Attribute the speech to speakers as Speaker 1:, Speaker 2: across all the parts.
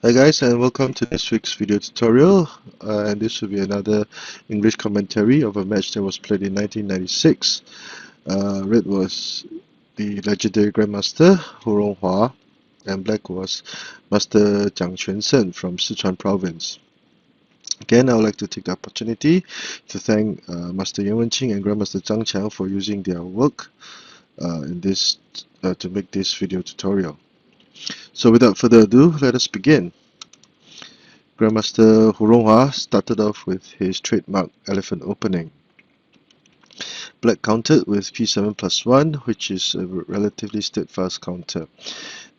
Speaker 1: Hi guys, and welcome to this week's video tutorial, and this will be another English commentary of a match that was played in 1996. Red was the legendary Grandmaster Hu Ronghua, and black was Master Jiang Quansheng from Sichuan province. Again, I would like to take the opportunity to thank Master Yan Wenqing and Grandmaster Zhang Qiang for using their work to make this video tutorial. So without further ado, let us begin. Grandmaster Hu Ronghua started off with his trademark elephant opening. Black countered with p7 plus 1, which is a relatively steadfast counter.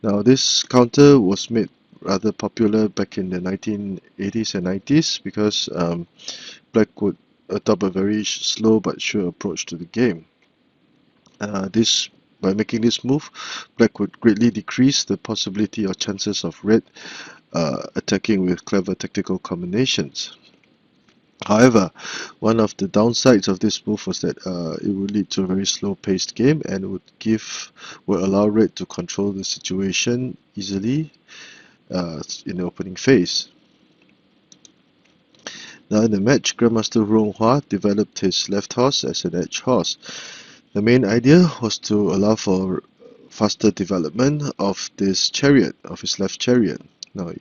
Speaker 1: Now this counter was made rather popular back in the 1980s and 90s because Black would adopt a very slow but sure approach to the game. By making this move, Black would greatly decrease the possibility or chances of Red attacking with clever tactical combinations. However, one of the downsides of this move was that it would lead to a very slow-paced game and would allow Red to control the situation easily in the opening phase. Now in the match, Grandmaster Hu Ronghua developed his left horse as an edge horse. The main idea was to allow for faster development of this chariot, of his left chariot. Now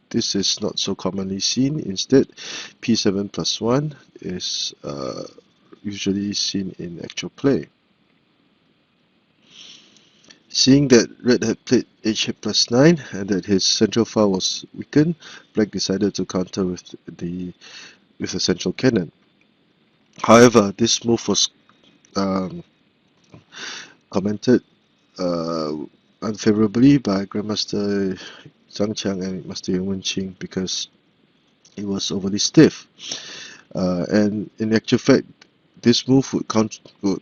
Speaker 1: this is not so commonly seen. Instead, p7 plus 1 is usually seen in actual play. Seeing that Red had played h8 plus 9 and that his central file was weakened, Black decided to counter with a central cannon. However, this move was commented unfavorably by Grandmaster Zhang Qiang and Master Yan Wenqing because it was overly stiff. And in actual fact, this move would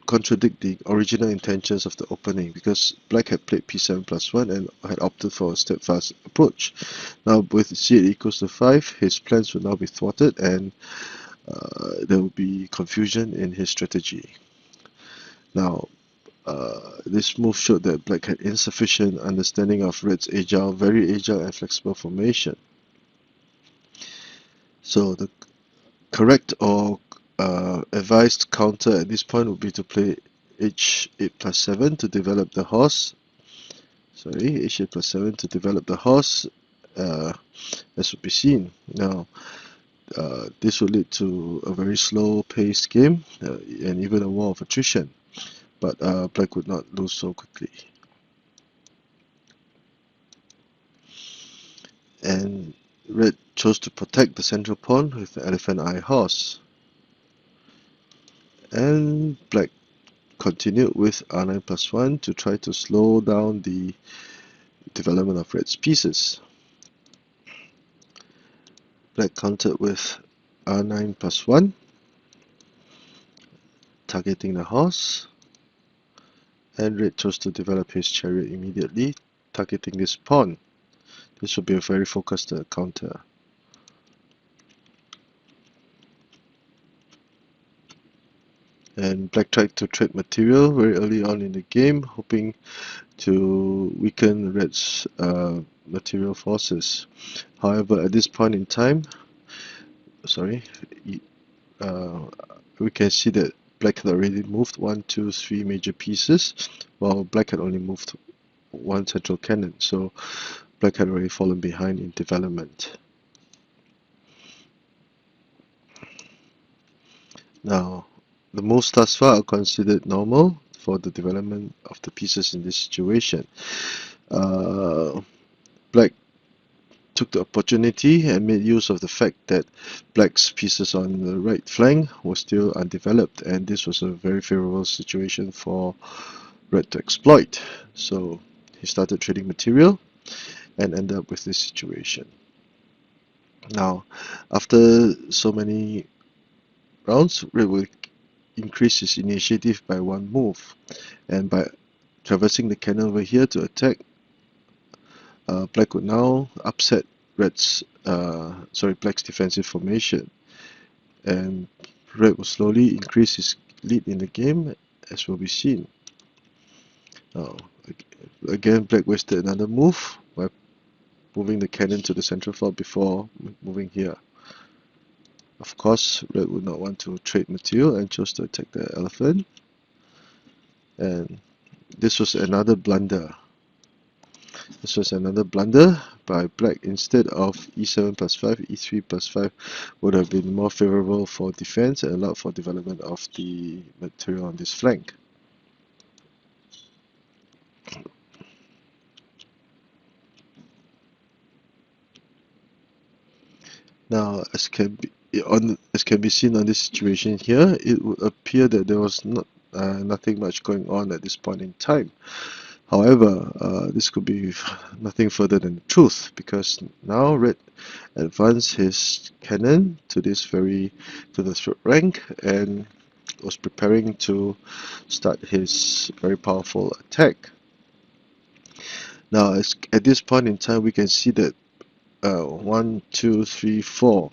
Speaker 1: contradict the original intentions of the opening because Black had played p7 plus 1 and had opted for a steadfast approach. Now with c8 equals to 5, his plans would now be thwarted and there would be confusion in his strategy. Now, this move showed that Black had insufficient understanding of Red's very agile and flexible formation. So the correct or advised counter at this point would be to play h8 plus 7 to develop the horse. h8 plus 7 to develop the horse, as would be seen. Now, this would lead to a very slow-paced game and even a war of attrition. But Black would not lose so quickly. And Red chose to protect the central pawn with the elephant eye horse. And Black continued with r9 plus 1 to try to slow down the development of Red's pieces. Black countered with r9 plus 1, targeting the horse. And Red chose to develop his chariot immediately, targeting this pawn. This should be a very focused counter. And Black tried to trade material very early on in the game, hoping to weaken Red's material forces. However, at this point in time, we can see that Black had already moved 1, 2, 3 major pieces, while Black had only moved 1 central cannon, so Black had already fallen behind in development. Now, the moves thus far are considered normal for the development of the pieces in this situation. Black took the opportunity and made use of the fact that Black's pieces on the right flank were still undeveloped, and this was a very favorable situation for Red to exploit. So he started trading material and ended up with this situation. Now, after so many rounds, Red will increase his initiative by 1 move, and by traversing the cannon over here to attack, Black would now upset Black's defensive formation, and Red will slowly increase his lead in the game, as will be seen. Now, again, Black wasted another move by moving the cannon to the central fort before moving here. Of course, red would not want to trade material and chose to attack the elephant. And this was another blunder. This was another blunder by black. Instead of e7 plus 5, e3 plus 5 would have been more favorable for defense and allowed for development of the material on this flank. Now, as can be seen on this situation here, it would appear that there was nothing much going on at this point in time. However, this could be nothing further than the truth, because now red advanced his cannon to the third rank and was preparing to start his very powerful attack. Now, at this point in time, we can see that 1, 2, 3, 4.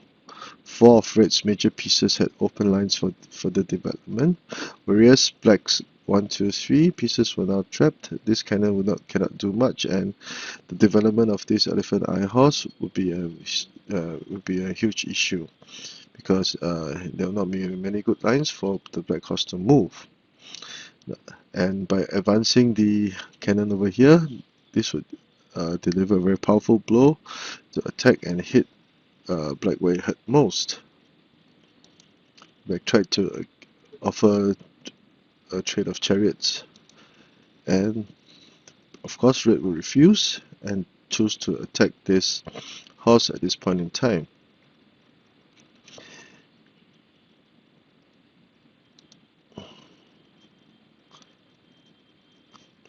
Speaker 1: 4 of red's major pieces had open lines for further development, whereas black's 1, 2, 3 pieces were now trapped. This cannon cannot do much, and the development of this elephant eye horse would be a huge issue, because there will not be many good lines for the black horse to move. And by advancing the cannon over here, this would deliver a very powerful blow to attack and hit black where it hurt most. Black tried to offer a trade of chariots, and of course red will refuse and choose to attack this horse at this point in time.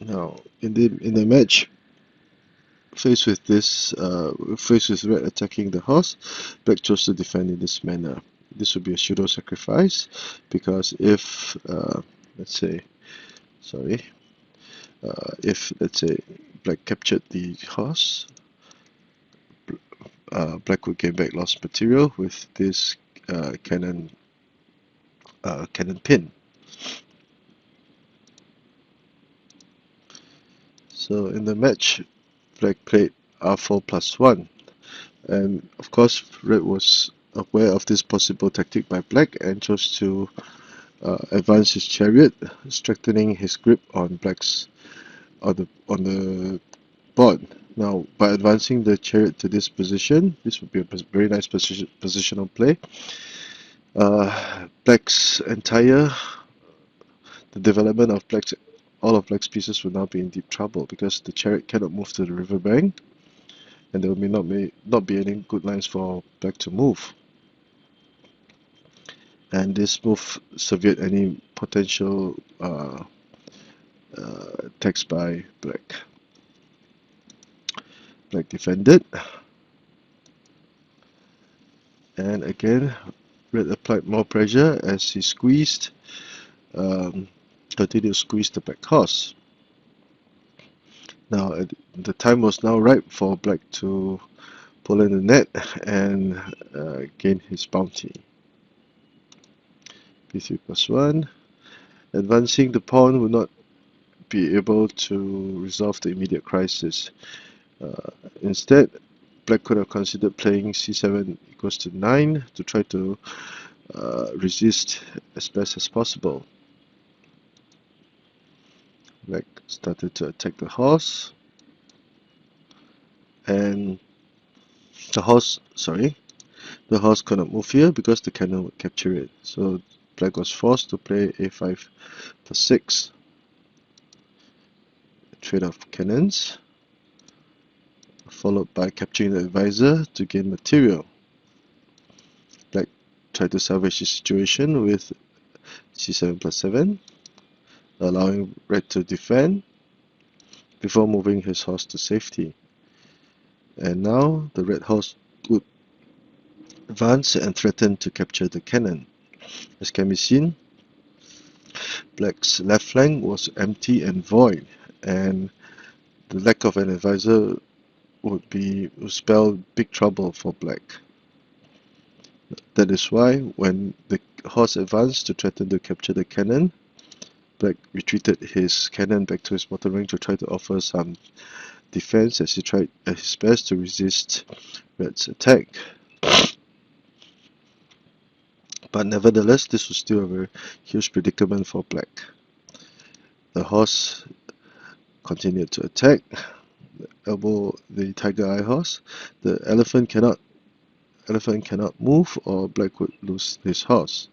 Speaker 1: Now in the match, faced with red attacking the horse, black chose to defend in this manner. This would be a pseudo sacrifice, because if let's say black captured the horse, black would gain back lost material with this cannon pin. So in the match, black played r4 plus 1, and of course red was aware of this possible tactic by black and chose to advance his chariot, strengthening his grip on black's on the board. Now, by advancing the chariot to this position, this would be a very nice positional play. The development of all of black's pieces will now be in deep trouble, because the chariot cannot move to the riverbank, and there will not be any good lines for black to move. And this move severed any potential attacks by black. Black defended, and again red applied more pressure as he continued to squeeze the black horse. Now the time was now ripe for black to pull in the net and gain his bounty. b3 plus 1. Advancing the pawn would not be able to resolve the immediate crisis. Instead, black could have considered playing c7 equals to 9 to try to resist as best as possible. Black started to attack the horse, and the horse could not move here because the cannon would capture it. So black was forced to play a5 plus 6. Trade of cannons, followed by capturing the advisor to gain material. Black tried to salvage the situation with c7 plus 7, allowing red to defend before moving his horse to safety. And now the red horse would advance and threaten to capture the cannon. As can be seen, black's left flank was empty and void, and the lack of an advisor would spell big trouble for black. That is why when the horse advanced to threaten to capture the cannon, black retreated his cannon back to his bottom range to try to offer some defense as he tried his best to resist red's attack. But nevertheless, this was still a very huge predicament for black. The horse continued to attack, elbow the tiger eye horse. The elephant cannot move, or black would lose his horse.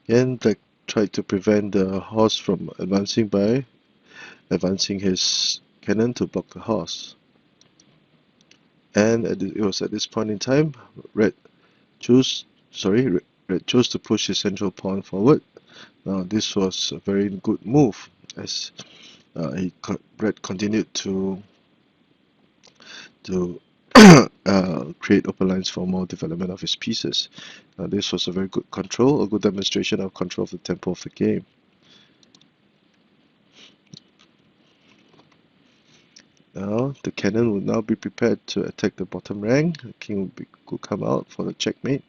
Speaker 1: Again, black tried to prevent the horse from advancing by advancing his cannon to block the horse. And it was at this point in time, red chose to push his central pawn forward. Now this was a very good move, as red continued to create open lines for more development of his pieces. Now this was a very good control, a good demonstration of control of the tempo of the game. Now the cannon would now be prepared to attack the bottom rank. The king could come out for the checkmate.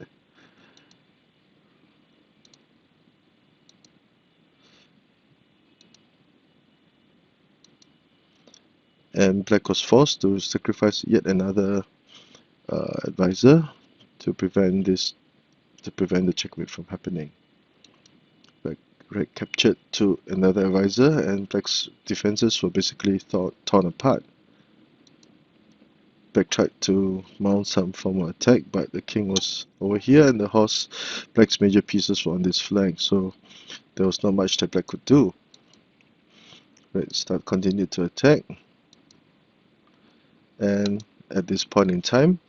Speaker 1: And black was forced to sacrifice yet another advisor to prevent the checkmate from happening. Red captured to another advisor, and black's defenses were basically torn apart. Black tried to mount some form of attack, but the king was over here and the horse, black's major pieces were on this flank, so there was not much that black could do. Red continued to attack, and at this point in time,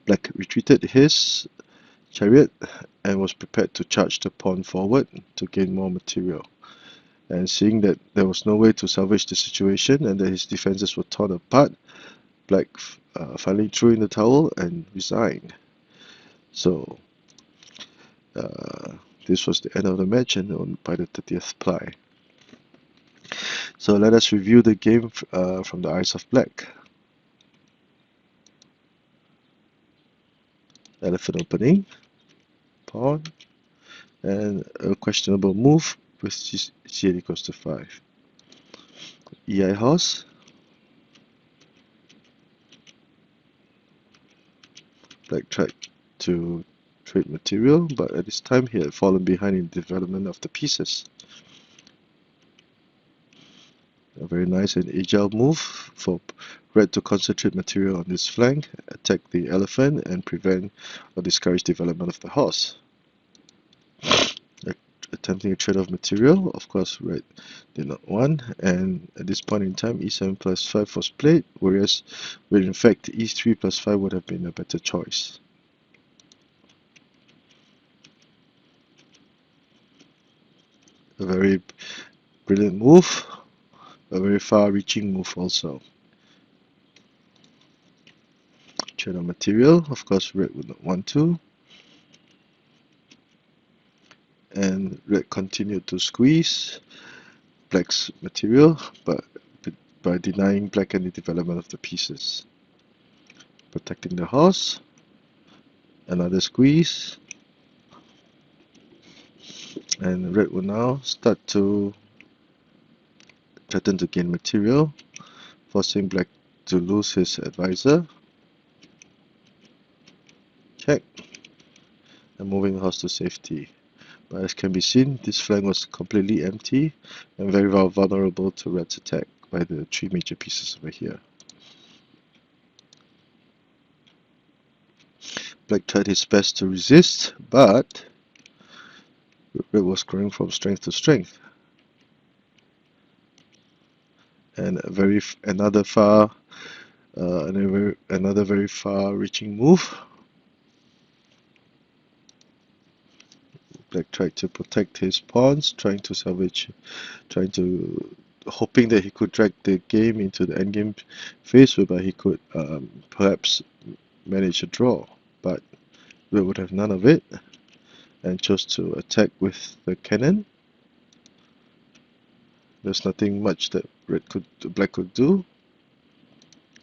Speaker 1: black retreated his chariot and was prepared to charge the pawn forward to gain more material. And seeing that there was no way to salvage the situation and that his defenses were torn apart, black finally threw in the towel and resigned. So this was the end of the match, and by the 30th ply. So let us review the game from the eyes of black. Elephant opening, pawn, and a questionable move with c8 equals to 5. EI horse, black tried to trade material, but at this time he had fallen behind in the development of the pieces. A very nice and agile move for red to concentrate material on this flank, attack the elephant, and prevent or discourage development of the horse. Attempting a trade of material, of course red did not want, and at this point in time e7 plus 5 was played, whereas in fact e3 plus 5 would have been a better choice. A very brilliant move, a very far-reaching move also. Trade of material, of course red would not want to, and red continued to squeeze black's material, but by denying black any development of the pieces. Protecting the horse, another squeeze, and red will now start to threaten to gain material, forcing black to lose his advisor. Check, and moving the horse to safety. But as can be seen, this flank was completely empty and very vulnerable to red's attack by the 3 major pieces over here. Black tried his best to resist, but red was growing from strength to strength. And another very far-reaching move. Black tried to protect his pawns, hoping that he could drag the game into the endgame phase, whereby he could perhaps manage a draw. But red would have none of it, and chose to attack with the cannon. There's nothing much that black could do,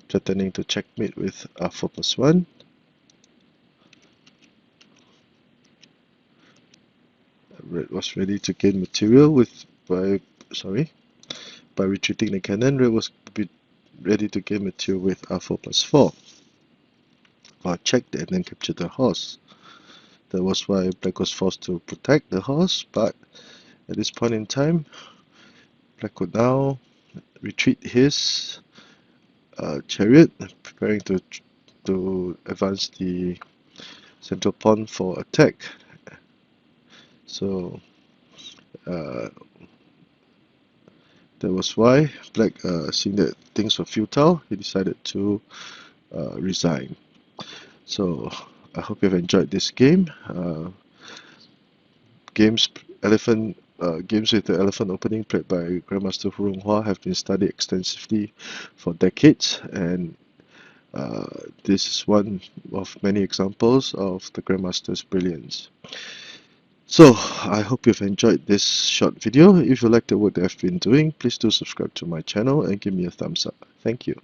Speaker 1: threatening to checkmate with r4 plus 1. was ready to gain material by retreating the cannon. Red was ready to gain material with r4 plus 4. Checked and then captured the horse. That was why black was forced to protect the horse, but at this point in time, black could now retreat his chariot, preparing to advance the central pawn for attack. So that was why black, seeing that things were futile, he decided to resign. So I hope you've enjoyed this game. Games with the elephant opening played by Grandmaster Hurunghua have been studied extensively for decades, and this is one of many examples of the Grandmaster's brilliance. So I hope you've enjoyed this short video. If you like the work that I've been doing, please do subscribe to my channel and give me a thumbs up. Thank you.